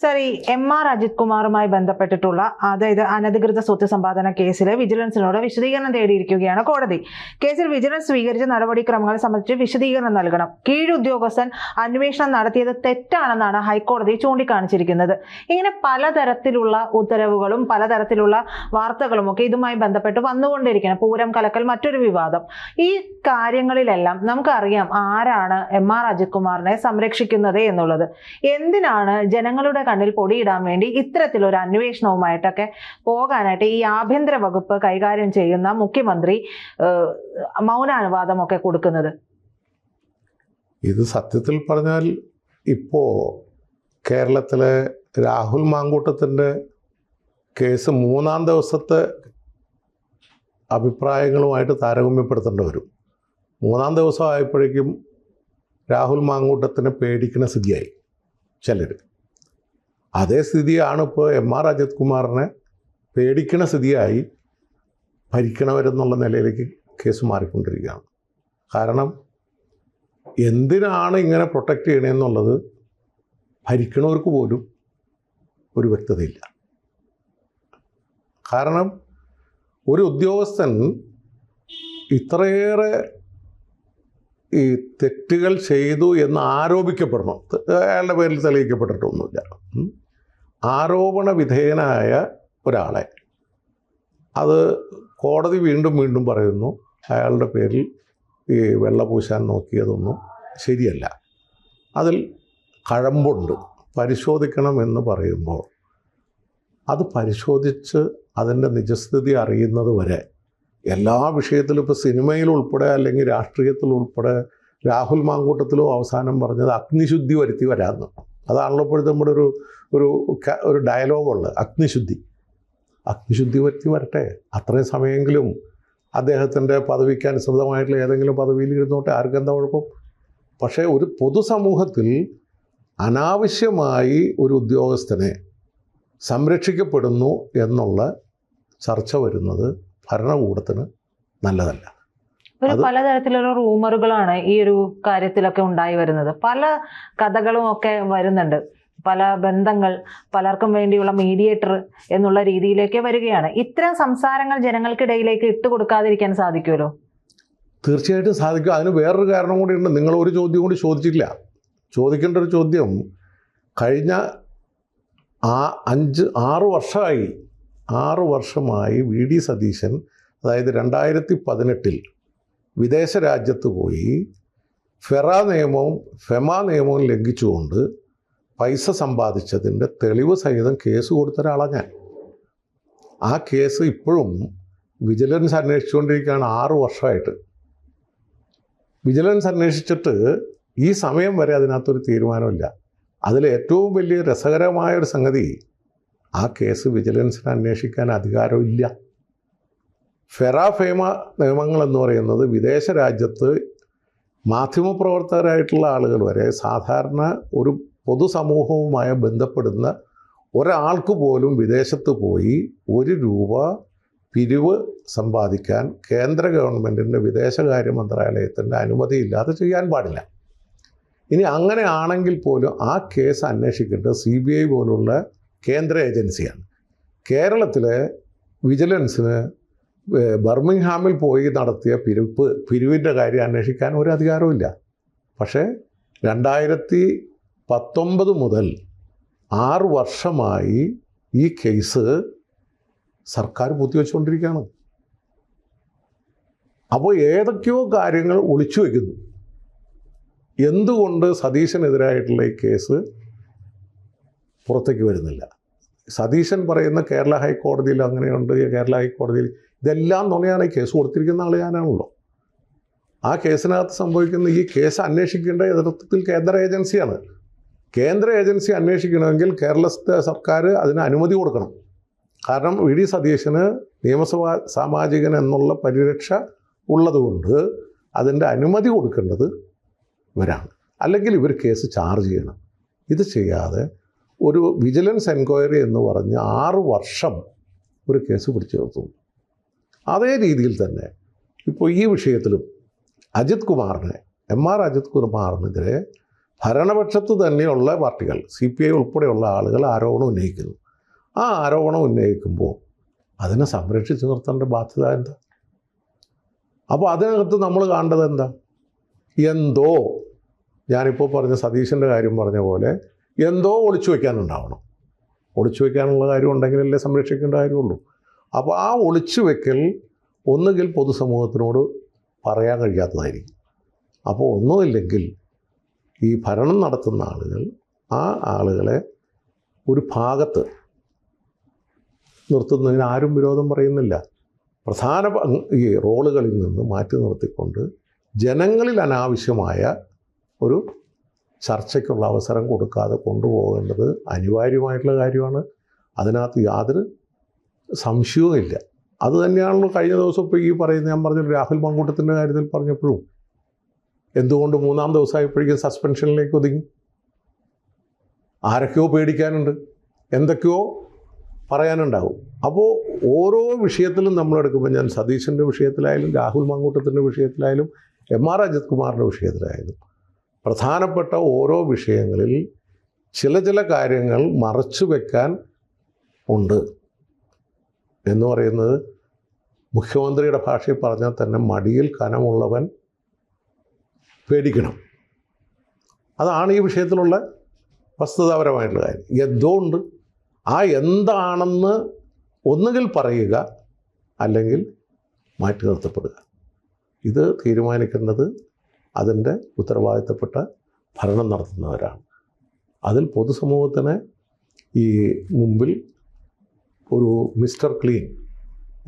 Sir, ഈ എം.ആർ. അജിത് കുമാറുമായി ബന്ധപ്പെട്ടിട്ടുള്ള അതായത് അനധികൃത സ്വത്ത് സമ്പാദന കേസിലെ വിജിലൻസിനോട് വിശദീകരണം തേടിയിരിക്കുകയാണ് കോടതി. കേസിൽ വിജിലൻസ് സ്വീകരിച്ച നടപടിക്രമങ്ങൾ സംബന്ധിച്ച് വിശദീകരണം നൽകണം. കീഴുദ്യോഗസ്ഥൻ അന്വേഷണം നടത്തിയത് തെറ്റാണെന്നാണ് ഹൈക്കോടതി ചൂണ്ടിക്കാണിച്ചിരിക്കുന്നത്. ഇങ്ങനെ പലതരത്തിലുള്ള ഉത്തരവുകളും പലതരത്തിലുള്ള വാർത്തകളും ഒക്കെ ഇതുമായി ബന്ധപ്പെട്ട് വന്നുകൊണ്ടിരിക്കണം. പൂരം കലക്കൽ മറ്റൊരു വിവാദം. ഈ കാര്യങ്ങളിലെല്ലാം നമുക്കറിയാം ആരാണ് എം.ആർ. അജിത് കുമാറിനെ സംരക്ഷിക്കുന്നത് എന്നുള്ളത്. എന്തിനാണ് ജനങ്ങളുടെ കണ്ണിൽ പൊടിയിടാൻ വേണ്ടി ഇത്തരത്തിലൊരു അന്വേഷണവുമായിട്ടൊക്കെ പോകാനായിട്ട് ഈ ആഭ്യന്തര വകുപ്പ് കൈകാര്യം ചെയ്യുന്ന മുഖ്യമന്ത്രി മൗനാനുവാദമൊക്കെ കൊടുക്കുന്നത്? ഇത് സത്യത്തിൽ പറഞ്ഞാൽ ഇപ്പോൾ കേരളത്തിലെ രാഹുൽ മാങ്കൂട്ടത്തിൻ്റെ കേസ് 3-ാം ദിവസത്തെ അഭിപ്രായങ്ങളുമായിട്ട് താരതമ്യപ്പെടുത്തേണ്ടി വരും. 3-ാം ദിവസം ആയപ്പോഴേക്കും രാഹുൽ മാങ്കൂട്ടത്തിനെ പേടിക്കുന്ന സ്ഥിതിയായി ചിലർ. അതേ സ്ഥിതിയാണ് ഇപ്പോൾ എം.ആർ. അജിത് കുമാറിനെ പേടിക്കുന്ന സ്ഥിതിയായി ഭരിക്കണവരെന്നുള്ള നിലയിലേക്ക് കേസ് മാറിക്കൊണ്ടിരിക്കുകയാണ്. കാരണം എന്തിനാണ് ഇങ്ങനെ പ്രൊട്ടക്റ്റ് ചെയ്യണമെന്നുള്ളത് ഭരിക്കണവർക്ക് പോലും ഒരു വ്യക്തതയില്ല. കാരണം ഒരു ഉദ്യോഗസ്ഥൻ ഇത്രയേറെ ഈ തെറ്റുകൾ ചെയ്തു എന്ന് ആരോപിക്കപ്പെടണം. അയാളുടെ പേരിൽ തെളിയിക്കപ്പെട്ടിട്ടൊന്നുമില്ല. ആരോപണ വിധേയനായ ഒരാളെ അത് കോടതി വീണ്ടും വീണ്ടും പറയുന്നു അയാളുടെ പേരിൽ ഈ വെള്ളപൂശാൻ നോക്കിയതൊന്നും ശരിയല്ല, അതിൽ കഴമ്പുണ്ട്, പരിശോധിക്കണം എന്ന് പറയുമ്പോൾ അത് പരിശോധിച്ച് അതിൻ്റെ നിജസ്ഥിതി അറിയുന്നത് വരെ എല്ലാ വിഷയത്തിലും ഇപ്പോൾ സിനിമയിൽ ഉൾപ്പെടെ അല്ലെങ്കിൽ രാഷ്ട്രീയത്തിൽ ഉൾപ്പെടെ രാഹുൽ മാങ്കൂട്ടത്തിലും അവസാനം പറഞ്ഞത് അഗ്നിശുദ്ധി വരുത്തി വരാമെന്ന്. അതാണല്ലോ ഇപ്പോഴത്തെ നമ്മുടെ ഒരു ഡയലോഗുള്ളത്, അഗ്നിശുദ്ധി വരുത്തി വരട്ടെ, അത്രയും സമയമെങ്കിലും അദ്ദേഹത്തിൻ്റെ പദവിക്ക് അനുസൃതമായിട്ടുള്ള ഏതെങ്കിലും പദവിയിൽ ഇരുന്നോട്ടെ, ആർക്കെന്താ കുഴപ്പം. പക്ഷേ ഒരു പൊതുസമൂഹത്തിൽ അനാവശ്യമായി ഒരു ഉദ്യോഗസ്ഥനെ സംരക്ഷിക്കപ്പെടുന്നു എന്നുള്ള ചർച്ച വരുന്നത് ഭരണകൂടത്തിന് നല്ലതല്ല. പലതരത്തിലുള്ള റൂമറുകളാണ് ഈ ഒരു കാര്യത്തിലൊക്കെ ഉണ്ടായി വരുന്നത്. പല കഥകളും ഒക്കെ വരുന്നുണ്ട്. പല ബന്ധങ്ങൾ, പലർക്കും വേണ്ടിയുള്ള മീഡിയേറ്റർ എന്നുള്ള രീതിയിലേക്ക് വരികയാണ്. ഇത്തരം സംസാരങ്ങൾ ജനങ്ങൾക്കിടയിലേക്ക് ഇട്ടുകൊടുക്കാതിരിക്കാൻ സാധിക്കുമല്ലോ? തീർച്ചയായിട്ടും സാധിക്കും. അതിന് വേറൊരു കാരണം കൂടിയുണ്ട്. നിങ്ങൾ ഒരു ചോദ്യം കൂടി ചോദിച്ചില്ല. ചോദിക്കേണ്ട ഒരു ചോദ്യം, കഴിഞ്ഞ 6 വർഷമായി വി ഡി സതീശൻ, അതായത് 2018 വിദേശ രാജ്യത്ത് പോയി ഫെമ നിയമവും ലംഘിച്ചുകൊണ്ട് പൈസ സമ്പാദിച്ചതിൻ്റെ തെളിവ് സഹിതം കേസ് കൊടുത്ത ഒരാളാണ് ഞാൻ. ആ കേസ് ഇപ്പോഴും വിജിലൻസ് അന്വേഷിച്ചുകൊണ്ടിരിക്കുകയാണ്. 6 വർഷമായിട്ട് വിജിലൻസ് അന്വേഷിച്ചിട്ട് ഈ സമയം വരെ അതിനകത്തൊരു തീരുമാനമില്ല. അതിൽ ഏറ്റവും വലിയ രസകരമായൊരു സംഗതി, ആ കേസ് വിജിലൻസിന് അന്വേഷിക്കാൻ അധികാരമില്ല. ഫെമ നിയമങ്ങളെന്ന് പറയുന്നത് വിദേശ രാജ്യത്ത് മാധ്യമപ്രവർത്തകരായിട്ടുള്ള ആളുകൾ വരെ, സാധാരണ ഒരു പൊതുസമൂഹവുമായി ബന്ധപ്പെടുന്ന ഒരാൾക്ക് പോലും വിദേശത്ത് പോയി 1 രൂപ പിരിവ് സമ്പാദിക്കാൻ കേന്ദ്ര ഗവൺമെൻറ്റിൻ്റെ വിദേശകാര്യ മന്ത്രാലയത്തിൻ്റെ അനുമതിയില്ലാതെ ചെയ്യാൻ പാടില്ല. ഇനി അങ്ങനെ ആണെങ്കിൽ പോലും ആ കേസ് അന്വേഷിക്കേണ്ടത് CBI പോലുള്ള കേന്ദ്ര ഏജൻസിയാണ്. കേരളത്തിലെ വിജിലൻസിന് ബർമിംഗ്ഹാമിൽ പോയി നടത്തിയ പിരിവിൻ്റെ കാര്യം അന്വേഷിക്കാൻ ഒരു അധികാരമില്ല. പക്ഷേ 2019 മുതൽ 6 വർഷമായി ഈ കേസ് സർക്കാർ പൂത്തിവെച്ചുകൊണ്ടിരിക്കുകയാണ്. അപ്പോൾ ഏതൊക്കെയോ കാര്യങ്ങൾ ഒളിച്ചു വയ്ക്കുന്നു. എന്തുകൊണ്ട് സതീശനെതിരായിട്ടുള്ള ഈ കേസ് പുറത്തേക്ക് വരുന്നില്ല? സതീശൻ പറയുന്ന കേരള ഹൈക്കോടതിയിൽ അങ്ങനെയുണ്ട്, കേരള ഹൈക്കോടതിയിൽ, ഇതെല്ലാം നുണയാണ്. ഈ കേസ് കൊടുത്തിരിക്കുന്ന ആൾ ഞാനാണല്ലോ. ആ കേസിനകത്ത് സംഭവിക്കുന്ന, ഈ കേസ് അന്വേഷിക്കേണ്ട യഥാർത്ഥത്തിൽ കേന്ദ്ര ഏജൻസിയാണ്. കേന്ദ്ര ഏജൻസി അന്വേഷിക്കണമെങ്കിൽ കേരളത്തെ സർക്കാർ അതിന് അനുമതി കൊടുക്കണം. കാരണം വി ഡി സതീശന് നിയമസഭാ സാമാജികൻ എന്നുള്ള പരിരക്ഷ ഉള്ളതുകൊണ്ട് അതിൻ്റെ അനുമതി കൊടുക്കേണ്ടത് ഇവരാണ്. അല്ലെങ്കിൽ ഇവർ കേസ് ചാർജ് ചെയ്യണം. ഇത് ചെയ്യാതെ ഒരു വിജിലൻസ് എൻക്വയറി എന്ന് പറഞ്ഞ് 6 വർഷം ഒരു കേസ് പിടിച്ചു നിർത്തുന്നു. അതേ രീതിയിൽ തന്നെ ഇപ്പോൾ ഈ വിഷയത്തിലും എം.ആർ. അജിത് കുമാറിനെതിരെ ഭരണപക്ഷത്ത് തന്നെയുള്ള പാർട്ടികൾ CPI ഉൾപ്പെടെയുള്ള ആളുകൾ ആരോപണം ഉന്നയിക്കുന്നു. ആ ആരോപണം ഉന്നയിക്കുമ്പോൾ അതിനെ സംരക്ഷിച്ച് നിർത്തേണ്ട ബാധ്യത എന്താ? അപ്പോൾ അതിനകത്ത് നമ്മൾ കാണേണ്ടത് എന്താ? എന്തോ ഞാനിപ്പോൾ പറഞ്ഞ സതീശൻ്റെ കാര്യം പറഞ്ഞ പോലെ എന്തോ ഒളിച്ചു വയ്ക്കാനുണ്ടാവണം. ഒളിച്ചു വയ്ക്കാനുള്ള കാര്യം ഉണ്ടെങ്കിലല്ലേ സംരക്ഷിക്കേണ്ട കാര്യമുള്ളൂ. അപ്പോൾ ആ ഒളിച്ചു വയ്ക്കൽ ഒന്നുകിൽ പൊതുസമൂഹത്തിനോട് പറയാൻ കഴിയാത്തതായിരിക്കും. അപ്പോൾ ഒന്നുമില്ലെങ്കിൽ ഈ ഭരണം നടത്തുന്ന ആളുകൾ ആ ആളുകളെ ഒരു ഭാഗത്ത് നിർത്തുന്നതിന് ആരും വിരോധം പറയുന്നില്ല. പ്രധാന ഈ റോളുകളിൽ നിന്ന് മാറ്റി നിർത്തിക്കൊണ്ട് ജനങ്ങളിൽ അനാവശ്യമായ ഒരു ചർച്ചയ്ക്കുള്ള അവസരം കൊടുക്കാതെ കൊണ്ടുപോകേണ്ടത് അനിവാര്യമായിട്ടുള്ള കാര്യമാണ്. അതിനകത്ത് യാതൊരു സംശയവുമില്ല. അത് തന്നെയാണല്ലോ കഴിഞ്ഞ ദിവസം ഇപ്പോൾ ഈ പറയുന്ന ഞാൻ പറഞ്ഞ രാഹുൽ മാങ്കൂട്ടത്തിൻ്റെ കാര്യത്തിൽ പറഞ്ഞപ്പോഴും എന്തുകൊണ്ട് 3-ാം ദിവസമായപ്പോഴേക്കും സസ്പെൻഷനിലേക്ക് ഒതുങ്ങി? ആരൊക്കെയോ പേടിക്കാനുണ്ട്, എന്തൊക്കെയോ പറയാനുണ്ടാവും. അപ്പോൾ ഓരോ വിഷയത്തിലും നമ്മളെടുക്കുമ്പോൾ ഞാൻ സതീശൻ്റെ വിഷയത്തിലായാലും രാഹുൽ മാങ്കൂട്ടത്തിൻ്റെ വിഷയത്തിലായാലും MR അജിത് കുമാറിൻ്റെ വിഷയത്തിലായാലും പ്രധാനപ്പെട്ട ഓരോ വിഷയങ്ങളിൽ ചില കാര്യങ്ങൾ മറച്ചു വെക്കാൻ ഉണ്ട് എന്ന് പറയുന്നത് മുഖ്യമന്ത്രിയുടെ ഭാഷയിൽ പറഞ്ഞാൽ തന്നെ മടിയിൽ കനമുള്ളവൻ പേടിക്കണം. അതാണ് ഈ വിഷയത്തിലുള്ള വസ്തുതാപരമായിട്ടുള്ള കാര്യം. എന്തോ ഉണ്ട്. ആ എന്താണെന്ന് ഒന്നുകിൽ പറയുക അല്ലെങ്കിൽ മാറ്റി നിർത്തപ്പെടുക. ഇത് തീരുമാനിക്കേണ്ടത് അതിൻ്റെ ഉത്തരവാദിത്തപ്പെട്ട ഭരണം നടത്തുന്നവരാണ്. അതിൽ പൊതുസമൂഹത്തിന് ഈ മുമ്പിൽ ഒരു മിസ്റ്റർ ക്ലീൻ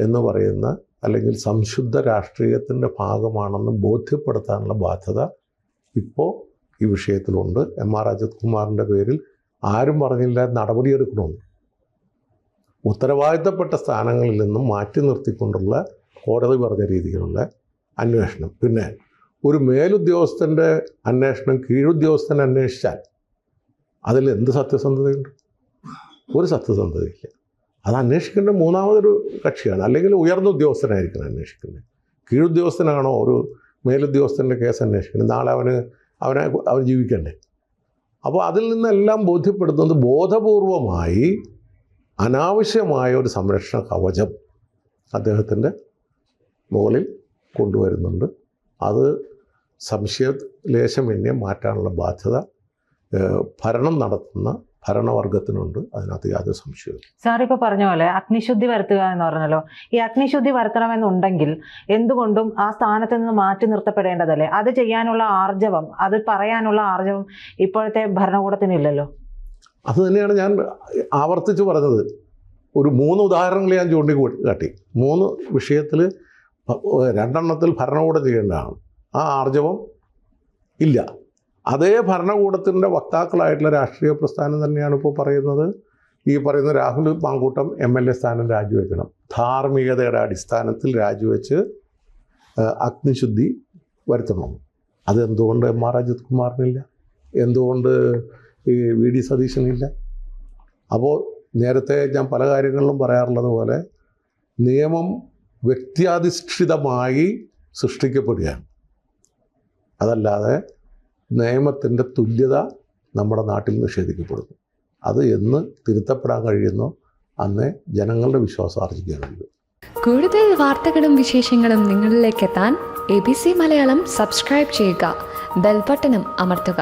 എന്ന് പറയുന്ന അല്ലെങ്കിൽ സംശുദ്ധ രാഷ്ട്രീയത്തിൻ്റെ ഭാഗമാണെന്ന് ബോധ്യപ്പെടുത്താനുള്ള ബാധ്യത ഇപ്പോൾ ഈ വിഷയത്തിലുണ്ട്. MR അജിത് കുമാറിൻ്റെ പേരിൽ ആരും പറഞ്ഞില്ല നടപടിയെടുക്കണമെന്ന്. ഉത്തരവാദിത്തപ്പെട്ട സ്ഥാനങ്ങളിൽ നിന്നും മാറ്റി നിർത്തിക്കൊണ്ടുള്ള കോടതി പറഞ്ഞ രീതിയിലുള്ള അന്വേഷണം. പിന്നെ ഒരു മേലുദ്യോഗസ്ഥൻ്റെ അന്വേഷണം കീഴുദ്യോഗസ്ഥൻ അന്വേഷിച്ചാൽ അതിൽ എന്ത് സത്യസന്ധതയുണ്ട്? ഒരു സത്യസന്ധതയില്ല. അത് അന്വേഷിക്കേണ്ട മൂന്നാമതൊരു കക്ഷിയാണ്, അല്ലെങ്കിൽ ഉയർന്ന ഉദ്യോഗസ്ഥനായിരിക്കണം അന്വേഷിക്കുന്നത്. കീഴുദ്യോഗസ്ഥനാണോ ഒരു മേലുദ്യോഗസ്ഥൻ്റെ കേസ് അന്വേഷിക്കുന്നത്? നാളെ അവൻ ജീവിക്കണ്ടേ? അപ്പോൾ അതിൽ നിന്നെല്ലാം ബോധ്യപ്പെടുത്തുന്നത് ബോധപൂർവമായി അനാവശ്യമായ ഒരു സംരക്ഷണ കവചം അദ്ദേഹത്തിൻ്റെ മുകളിൽ കൊണ്ടുവരുന്നുണ്ട്. അത് സംശയലേശമെന്നെ മാറ്റാനുള്ള ബാധ്യത ഭരണം നടത്തുന്ന ഭരണവർഗത്തിനുണ്ട്. അതിനകത്ത് യാതൊരു സംശയവും. സാർ ഇപ്പോൾ പറഞ്ഞ പോലെ അഗ്നിശുദ്ധി വരുത്തുക എന്ന് പറഞ്ഞല്ലോ. ഈ അഗ്നിശുദ്ധി വരുത്തണമെന്നുണ്ടെങ്കിൽ എന്തുകൊണ്ടും ആ സ്ഥാനത്ത് നിന്ന് മാറ്റി നിർത്തപ്പെടേണ്ടതല്ലേ? അത് ചെയ്യാനുള്ള ആർജവം, അത് പറയാനുള്ള ആർജവം ഇപ്പോഴത്തെ ഭരണകൂടത്തിനില്ലല്ലോ. അത് തന്നെയാണ് ഞാൻ ആവർത്തിച്ച് പറഞ്ഞത്. ഒരു 3 ഉദാഹരണങ്ങൾ ഞാൻ ചൂണ്ടിക്കാട്ടി. 3 വിഷയത്തിൽ 2 ഭരണകൂടം ചെയ്യേണ്ടതാണ്. ആ ആർജവം ഇല്ല. അതേ ഭരണകൂടത്തിൻ്റെ വക്താക്കളായിട്ടുള്ള രാഷ്ട്രീയ പ്രസ്ഥാനം തന്നെയാണ് ഇപ്പോൾ പറയുന്നത്. ഈ പറയുന്ന രാഹുൽ മാങ്കൂട്ടം MLA സ്ഥാനം രാജിവെക്കണം, ധാർമ്മികതയുടെ അടിസ്ഥാനത്തിൽ രാജിവെച്ച് അഗ്നിശുദ്ധി വരുത്തണം. അതെന്തുകൊണ്ട് MR അജിത് കുമാറിനില്ല? എന്തുകൊണ്ട് ഈ VD സതീശനില്ല? അപ്പോൾ നേരത്തെ ഞാൻ പല കാര്യങ്ങളിലും പറയാറുള്ളത് പോലെ നിയമം വ്യക്തിയാധിഷ്ഠിതമായി സൃഷ്ടിക്കപ്പെടുകയാണ്. അതല്ലാതെ നിയമത്തിൻ്റെ തുല്യത നമ്മുടെ നാട്ടിൽ നിഷേധിക്കപ്പെടുന്നു. അത് എന്ന് തിരുത്തപ്പെടാൻ കഴിയുന്നോ അന്നേ ജനങ്ങളുടെ വിശ്വാസം ആർജിക്കാൻ കഴിയും. കൂടുതൽ വാർത്തകളും വിശേഷങ്ങളും നിങ്ങളിലേക്ക് എത്താൻ ABC മലയാളം സബ്സ്ക്രൈബ് ചെയ്യുക, ബെൽബട്ടനും അമർത്തുക.